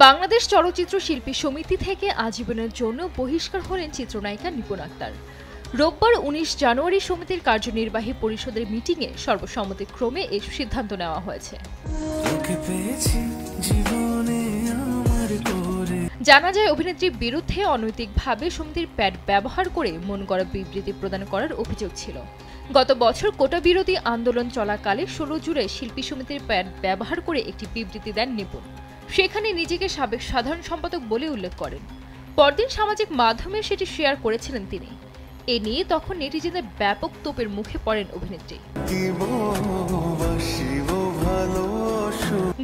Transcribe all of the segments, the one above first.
বাংলাদেশ চলচ্চিত্র শিল্পী সমিতি থেকে আজীবনের জন্য বহিষ্কার হলেন চিত্রনায়িকা নিপুণ আক্তার। রোববার ১৯ জানুয়ারি সমিতির কার্যনির্বাহী পরিষদের মিটিংয়ে সর্বসম্মতিক্রমে এই সিদ্ধান্ত নেওয়া হয়েছে। জানা যায়, অভিনেত্রীর বিরুদ্ধে অনৈতিকভাবে সমিতির প্যাড ব্যবহার করে মন গড়া বিবৃতি প্রদান করার অভিযোগ ছিল। গত বছর কোটা বিরোধী আন্দোলন চলাকালে ১৬ জুলাই শিল্পী সমিতির প্যাড ব্যবহার করে একটি বিবৃতি দেন নিপুণ। সেখানে নিজেকে সাবেক সাধারণ সম্পাদক বলে উল্লেখ করেন। পরদিন সামাজিক মাধ্যমে সেটি শেয়ার করেছিলেন তিনি। এ নিয়ে তখন নেটিজেনদের ব্যাপক তোপের মুখে পড়েন অভিনেত্রী।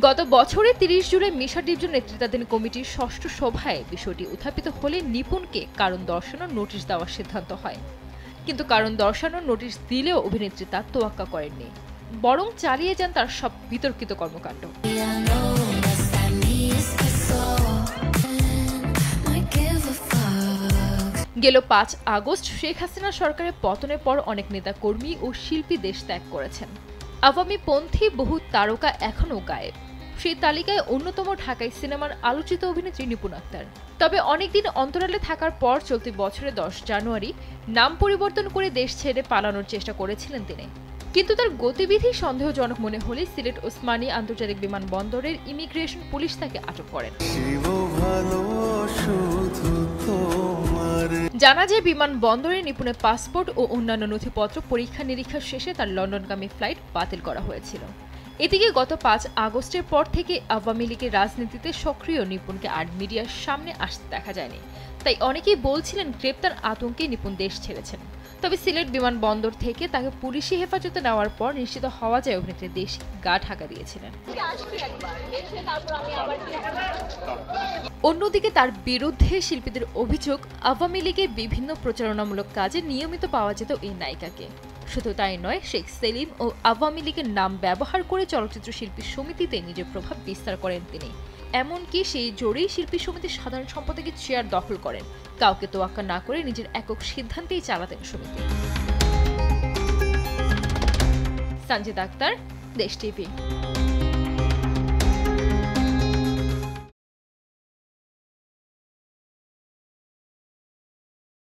গত বছরে ৩০ জুলাই মিশা ডিপজল নেতৃত্বাধীন কমিটির ষষ্ঠ সভায় বিষয়টি উত্থাপিত হলে নিপুণকে কারণ দর্শানোর নোটিশ দেওয়ার সিদ্ধান্ত হয়। কিন্তু কারণ দর্শানোর নোটিশ দিলেও অভিনেত্রী তা তোয়াক্কা করেননি, বরং চালিয়ে যান তার সব বিতর্কিত কর্মকাণ্ড। গেল ৫ আগস্ট শেখ হাসিনা সরকারের পতনের পর অনেক নেতাকর্মী ও শিল্পী দেশ ত্যাগ করেছেন। আওয়ামীপন্থী বহু তারকা এখনও গায়েব। সেই তালিকায় অন্যতম ঢাকাই সিনেমার আলোচিত অভিনেত্রী নিপুণ আক্তার। তবে অনেকদিন অন্তরালে থাকার পর চলতি বছরের ১০ জানুয়ারি নাম পরিবর্তন করে দেশ ছেড়ে পালানোর চেষ্টা করেছিলেন তিনি। কিন্তু তার গতিবিধি সন্দেহজনক মনে হলে সিলেট ওসমানী আন্তর্জাতিক বিমানবন্দরের ইমিগ্রেশন পুলিশ তাকে আটক করেন। জানা যায়, বিমানবন্দরে নিপুণের পাসপোর্ট ও অন্যান্য নথিপত্র পরীক্ষা নিরীক্ষা শেষে তার লন্ডনগামী ফ্লাইট বাতিল করা হয়েছিল। এদিকে গত ৫ আগস্টের পর থেকে আওয়ামী লীগের রাজনীতিতে সক্রিয় নিপুণকে আর মিডিয়ার সামনে আসতে দেখা যায়নি। তাই অনেকেই বলছিলেন গ্রেপ্তার আতঙ্কে নিপুণ দেশ ছেড়েছেন। তবে সিলেট বিমানবন্দর থেকে তাকে পুলিশি হেফাজতে নেওয়ার পর নিশ্চিত হওয়া যায় অভিনেত্রী দেশ গা ঢাকা দিয়েছিলেন। অন্যদিকে তার বিরুদ্ধে শিল্পীদের অভিযোগ, আওয়ামী লীগের বিভিন্ন প্রচারণামূলক কাজে নিয়মিত পাওয়া যেত এই নায়িকাকে। শুধু তাই নয়, শেখ সেলিম ও আওয়ামী লীগের নাম ব্যবহার করে চলচ্চিত্র শিল্পী সমিতিতে নিজের প্রভাব বিস্তার করেন তিনি। এমনকি সেই জোরেই শিল্পী সমিতির সাধারণ সম্পাদকের চেয়ার দখল করেন। কাউকে তোয়াক্কা না করে নিজের একক সিদ্ধান্তেই চালাতেন সমিতি। সানজিদা আক্তার, দেশ টিভি।